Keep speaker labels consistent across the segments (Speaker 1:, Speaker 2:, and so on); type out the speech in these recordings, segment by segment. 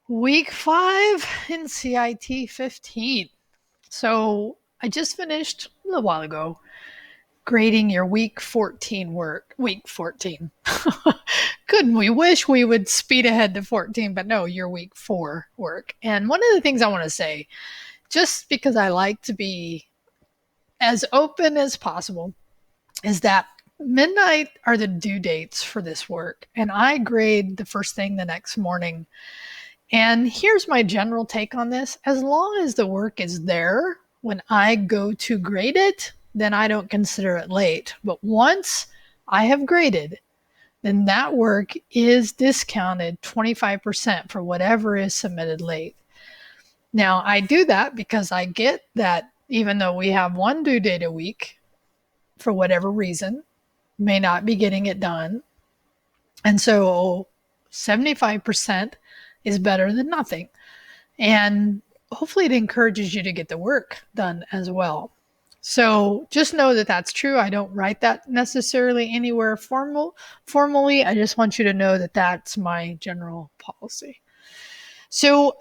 Speaker 1: Week 5 in CIT15. So I just finished a little while ago grading your week 14 work. Week 14. Couldn't we wish we would speed ahead to 14, but no, your week 4 work. And one of the things I want to say, just because I like to be as open as possible, is that midnight are the due dates for this work. And I grade the first thing the next morning. And here's my general take on this. As long as the work is there when I go to grade it, then I don't consider it late. But once I have graded, then that work is discounted 25% for whatever is submitted late. Now, I do that because I get that even though we have one due date a week, for whatever reason, may not be getting it done. And so 75% is better than nothing. And hopefully it encourages you to get the work done as well. So just know that that's true. I don't write that necessarily anywhere formally. I just want you to know that that's my general policy. So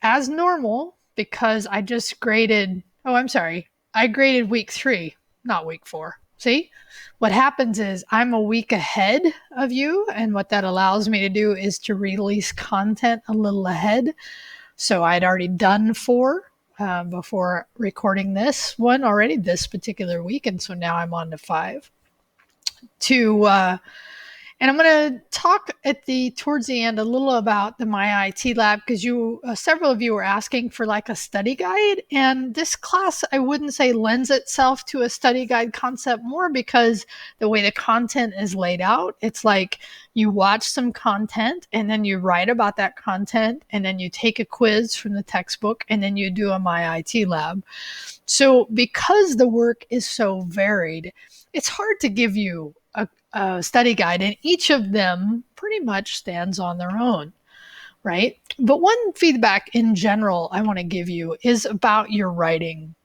Speaker 1: as normal, because I just graded, I graded week 3, not week 4. See, what happens is I'm a week ahead of you, and what that allows me to do is to release content a little ahead. So I'd already done 4 before recording this one already this particular week, and so now I'm on to 5. And I'm going to talk towards the end a little about the Myit Lab, because several of you were asking for like a study guide, and this class I wouldn't say lends itself to a study guide concept, more because the way the content is laid out, it's like you watch some content and then you write about that content, and then you take a quiz from the textbook, and then you do a Myit Lab. So because the work is so varied, it's hard to give you a study guide, and each of them pretty much stands on their own, right? But one feedback in general I want to give you is about your writing.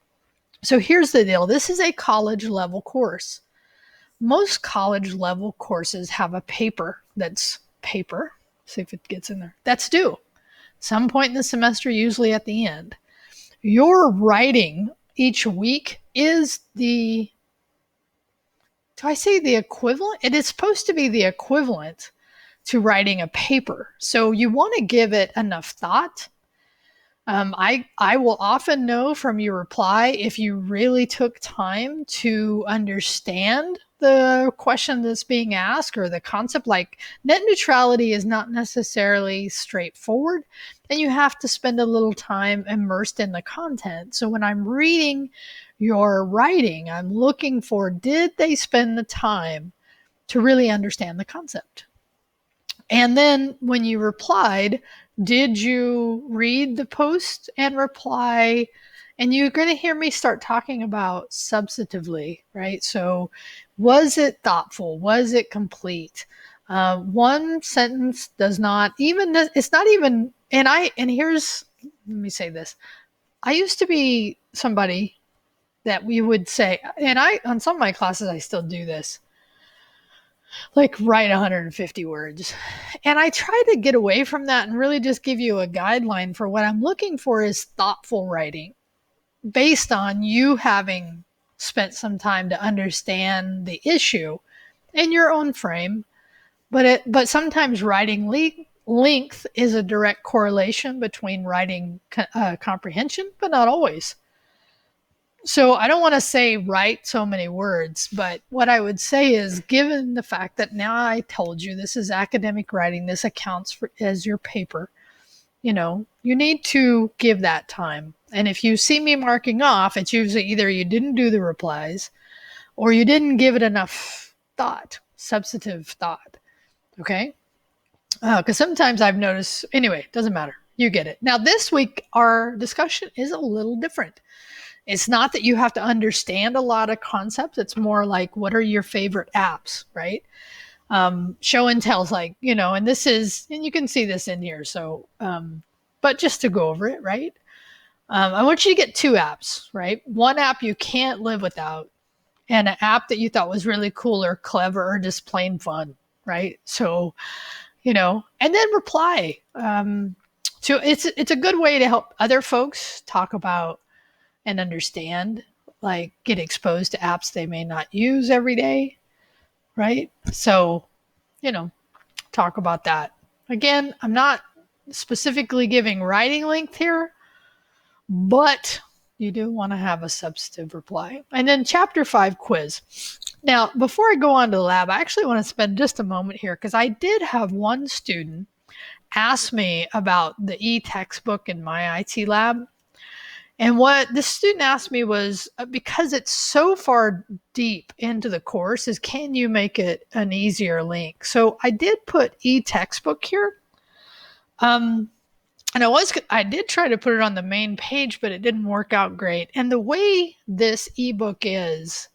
Speaker 1: So here's the deal. This is a college level course. Most college level courses have a paper that's paper. See if it gets in there. That's due some point in the semester, usually at the end. Your writing each week is the equivalent? It is supposed to be the equivalent to writing a paper. So you want to give it enough thought. I will often know from your reply if you really took time to understand the question that's being asked, or the concept. Like, net neutrality is not necessarily straightforward, and you have to spend a little time immersed in the content. So when I'm reading your writing, I'm looking for, did they spend the time to really understand the concept? And then when you replied, did you read the post and reply? And you're going to hear me start talking about substantively, right? So was it thoughtful? Was it complete? One sentence does not even, it's not even, and here's, let me say this. I used to be somebody that we would say, and on some of my classes, I still do this, like write 150 words. And I try to get away from that and really just give you a guideline for what I'm looking for is thoughtful writing based on you having spent some time to understand the issue in your own frame. But sometimes writing length is a direct correlation between writing comprehension, but not always. So I don't want to say write so many words, but what I would say is, given the fact that now I told you this is academic writing, this accounts for as your paper, you need to give that time. And if you see me marking off, it's usually either you didn't do the replies or you didn't give it enough thought, substantive thought. Okay? Because sometimes I've noticed, anyway, doesn't matter. You get it. Now, this week, our discussion is a little different. It's not that you have to understand a lot of concepts. It's more like, what are your favorite apps, right? Show and tell's like, and this is, and you can see this in here. So, but just to go over it, right? I want you to get 2 apps, right? One app you can't live without, and an app that you thought was really cool or clever or just plain fun, right? So, and then reply. So it's a good way to help other folks talk about and understand, like get exposed to apps they may not use every day, right? So, you know, talk about that. Again, I'm not specifically giving writing length here, but you do want to have a substantive reply. And then chapter 5 quiz. Now, before I go on to the lab, I actually want to spend just a moment here because I did have one student ask me about the e-textbook in Myit Lab. And what the student asked me was, because it's so far deep into the course, is can you make it an easier link? So I did put e-textbook here. And I did try to put it on the main page, but it didn't work out great. And the way this ebook is,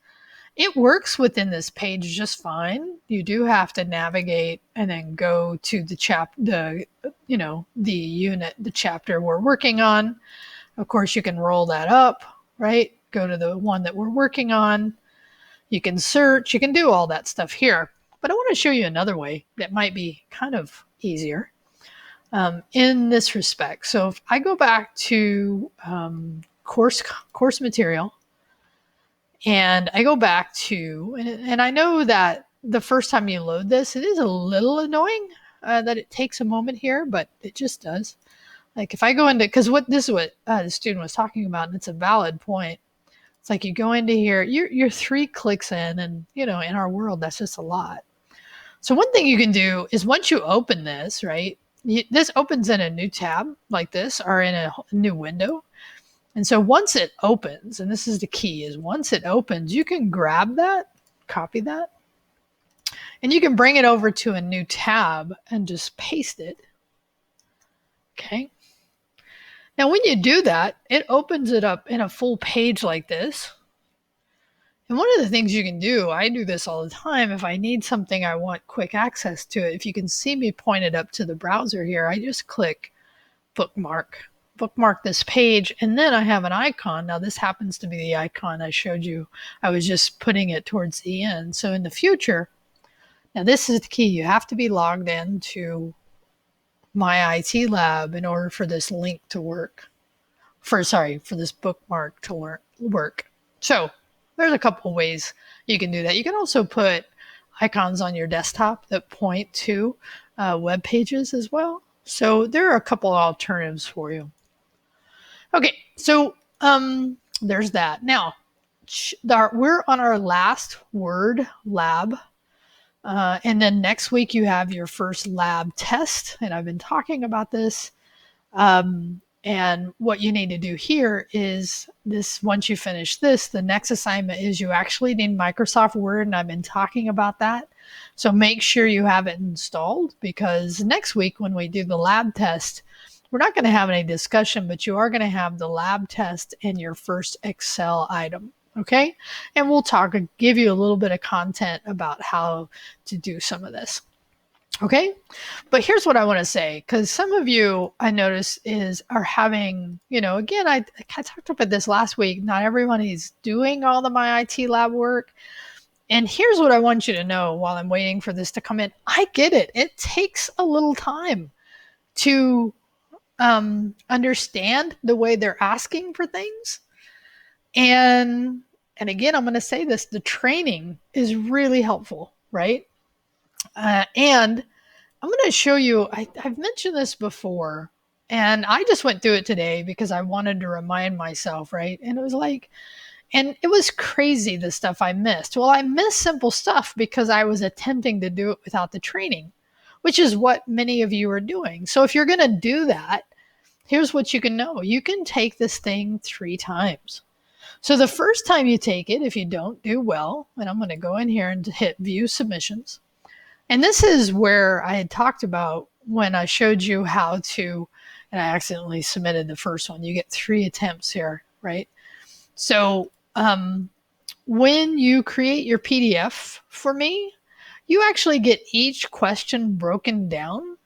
Speaker 1: it works within this page just fine. You do have to navigate and then go to the unit, the chapter we're working on. Of course, you can roll that up, right? Go to the one that we're working on. You can search, you can do all that stuff here. But I want to show you another way that might be kind of easier in this respect. So if I go back to course material, and I go back to, and I know that the first time you load this, it is a little annoying that it takes a moment here, but it just does. Like if I go into, because this is what the student was talking about, and it's a valid point. It's like you go into here, you're 3 clicks in, and in our world, that's just a lot. So one thing you can do is once you open this, right, this opens in a new tab like this, or in a new window. And so once it opens, and this is the key, is once it opens, you can grab that, copy that, and you can bring it over to a new tab and just paste it. Okay. Now, when you do that, it opens it up in a full page like this. And one of the things you can do, I do this all the time, if I need something, I want quick access to it. If you can see me pointed up to the browser here, I just click bookmark this page, and then I have an icon. Now, this happens to be the icon I showed you. I was just putting it towards the end. So in the future, now this is the key. You have to be logged in to Myit Lab in order for this link to work. For this bookmark to work. So there's a couple ways you can do that. You can also put icons on your desktop that point to web pages as well. So there are a couple alternatives for you. Okay, so there's that. Now, we're on our last word lab. And then next week you have your first lab test. And I've been talking about this. And what you need to do here is this, once you finish this, the next assignment is you actually need Microsoft Word, and I've been talking about that. So make sure you have it installed, because next week when we do the lab test, we're not going to have any discussion, but you are going to have the lab test and your first Excel item. Okay. And we'll give you a little bit of content about how to do some of this. Okay. But here's what I want to say, because some of you, I notice, are having, again, I talked about this last week. Not everyone is doing all the Myit Lab work. And here's what I want you to know while I'm waiting for this to come in. I get it. It takes a little time to understand the way they're asking for things. And again, I'm going to say this, the training is really helpful, right? And I'm going to show you, I've mentioned this before, and I just went through it today because I wanted to remind myself, right? And it was crazy, the stuff I missed. Well, I missed simple stuff because I was attempting to do it without the training, which is what many of you are doing. So if you're going to do that, here's what you can know. You can take this thing 3 times. So the first time you take it, if you don't do well, and I'm going to go in here and hit view submissions. And this is where I had talked about when I showed you how to, and I accidentally submitted the first one. You get 3 attempts here, right? So when you create your PDF for me, you actually get each question broken down.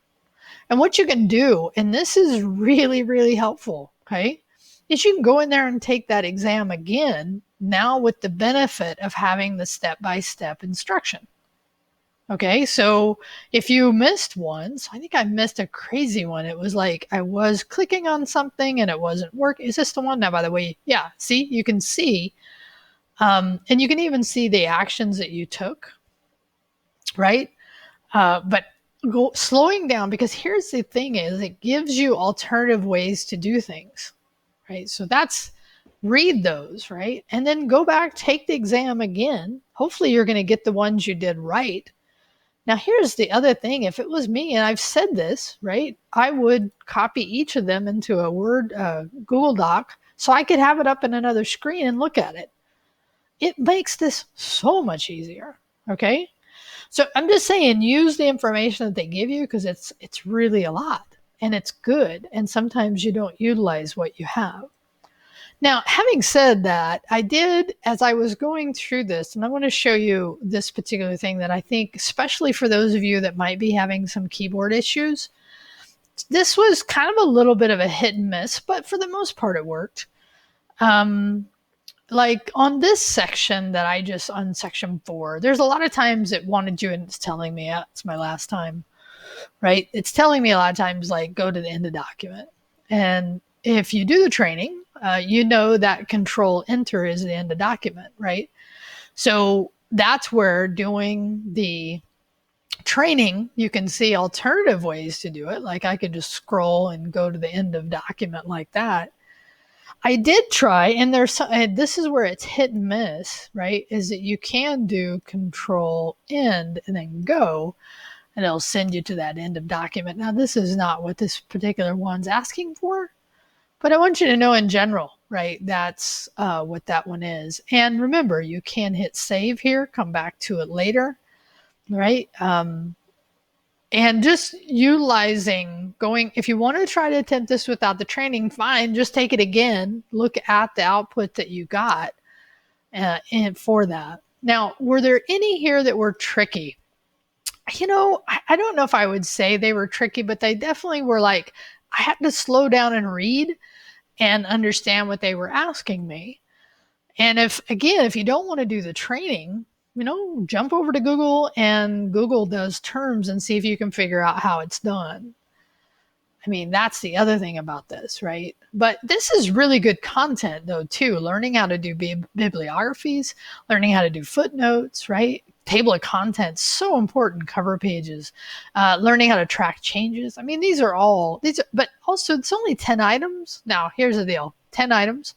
Speaker 1: And what you can do, and this is really, really helpful, okay, is you can go in there and take that exam again, now with the benefit of having the step-by-step instruction. Okay, so if you missed one, so I think I missed a crazy one. It was like I was clicking on something and it wasn't working. Is this the one? Now, by the way, yeah, see, you can see, and you can even see the actions that you took, right? But slowing down, because here's the thing is it gives you alternative ways to do things, right? So that's read those, right? And then go back, take the exam again. Hopefully you're going to get the ones you did right. Now, here's the other thing. If it was me, and I've said this, right, I would copy each of them into a Word Google Doc so I could have it up in another screen and look at it. It makes this so much easier. Okay. So I'm just saying, use the information that they give you because it's really a lot and it's good. And sometimes you don't utilize what you have. Now, having said that, I did, as I was going through this, and I want to show you this particular thing that I think, especially for those of you that might be having some keyboard issues, this was kind of a little bit of a hit and miss, but for the most part, it worked. Like on this section that I just, on section 4, there's a lot of times it wanted you, and it's telling me, it's my last time, right? It's telling me a lot of times, like, go to the end of document. And if you do the training, you know that control enter is the end of document, right? So that's where doing the training, you can see alternative ways to do it. Like I could just scroll and go to the end of document like that. I did try, and and this is where it's hit and miss, right? Is that you can do control end and then go, and it'll send you to that end of document. Now, this is not what this particular one's asking for, but I want you to know in general, right? That's what that one is. And remember, you can hit save here, come back to it later, right? And just utilizing going, if you want to try to attempt this without the training, fine, just take it again, look at the output that you got and for that. Now, were there any here that were tricky? You know, I don't know if I would say they were tricky, but they definitely were like, I had to slow down and read and understand what they were asking me. And if you don't want to do the training, jump over to Google and Google those terms and see if you can figure out how it's done. I mean, that's the other thing about this, right? But this is really good content, though, too. Learning how to do bibliographies, learning how to do footnotes, right? Table of contents, so important. Cover pages, learning how to track changes. I mean, but also it's only 10 items. Now, here's the deal. 10 items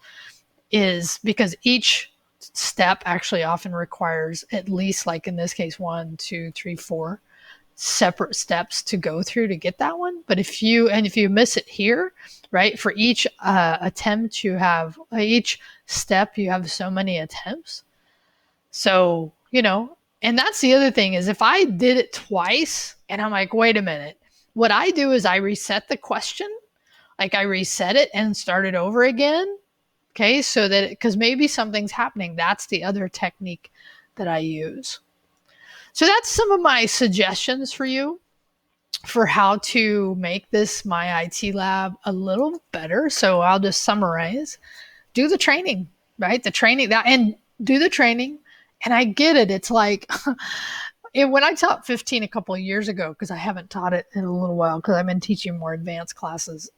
Speaker 1: is because each step actually often requires at least, like in this case, 1, 2, 3, 4 separate steps to go through to get that one. But if you miss it here, right, for each attempt you have, each step you have so many attempts. So, and that's the other thing is if I did it twice and I'm like, wait a minute, what I do is I reset the question, like I reset it and start it over again. Okay, so that, because maybe something's happening. That's the other technique that I use. So that's some of my suggestions for you for how to make this Myit Lab a little better. So I'll just summarize. Do the training, right? And do the training. And I get it. It's like when I taught 15 a couple of years ago, because I haven't taught it in a little while because I've been teaching more advanced classes.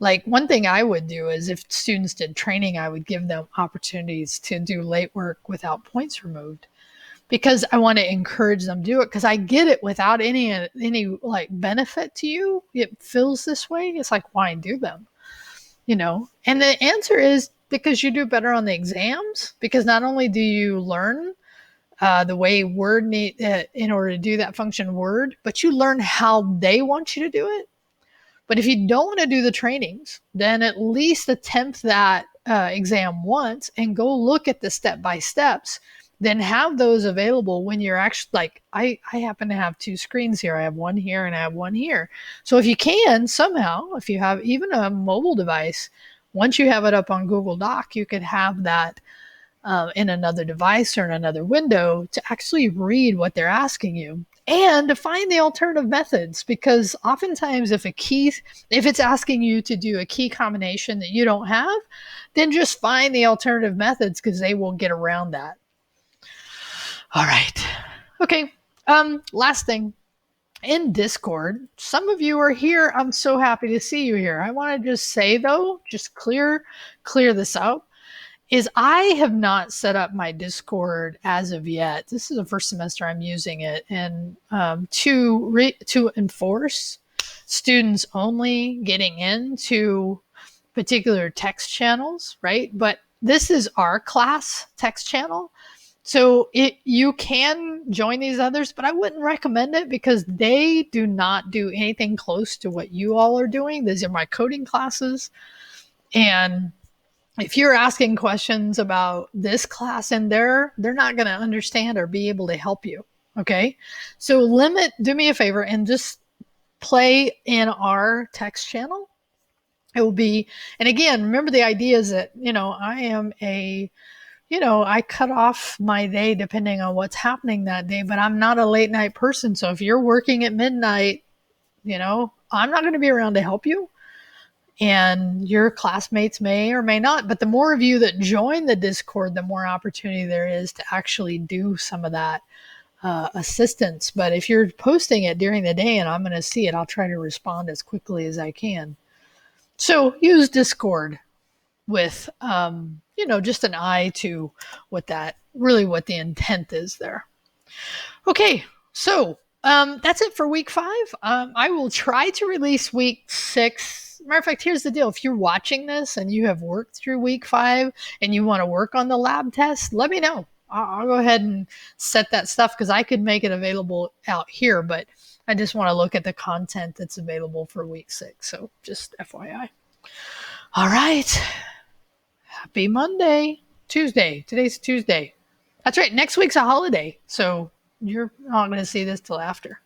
Speaker 1: Like one thing I would do is if students did training, I would give them opportunities to do late work without points removed, because I want to encourage them to do it, because I get it, without any like benefit to you, it feels this way. It's like, why do them? And the answer is because you do better on the exams, because not only do you learn the way Word in order to do that function Word, but you learn how they want you to do it. But if you don't want to do the trainings, then at least attempt that exam once and go look at the step-by-steps. Then have those available when you're actually, like, I happen to have 2 screens here. I have one here and I have one here. So if you can somehow, if you have even a mobile device, once you have it up on Google Doc, you could have that in another device or in another window to actually read what they're asking you and to find the alternative methods. Because oftentimes if it's asking you to do a key combination that you don't have, then just find the alternative methods, because they will get around that. All right. Okay. Last thing, in Discord, some of you are here. I'm so happy to see you here. I want to just say though, just clear this out, is I have not set up my Discord as of yet. This is the first semester I'm using it, and to enforce students only getting into particular text channels, right? But this is our class text channel. So you can join these others, but I wouldn't recommend it because they do not do anything close to what you all are doing. These are my coding classes. And if you're asking questions about this class in there, they're not going to understand or be able to help you. Okay. So do me a favor and just play in our text channel. It will be, and again, remember the idea is that, I cut off my day depending on what's happening that day, but I'm not a late night person. So if you're working at midnight, I'm not going to be around to help you. And your classmates may or may not, but the more of you that join the Discord, the more opportunity there is to actually do some of that assistance. But if you're posting it during the day and I'm going to see it, I'll try to respond as quickly as I can. So use Discord with, just an eye to what the intent is there. Okay, so that's it for week 5. I will try to release week 6. Matter of fact, here's the deal. If you're watching this and you have worked through week 5 and you want to work on the lab test, let me know. I'll go ahead and set that stuff because I could make it available out here, but I just want to look at the content that's available for week 6. So just FYI. All right. Happy Monday. Tuesday. Today's Tuesday. That's right. Next week's a holiday. So you're not going to see this till after.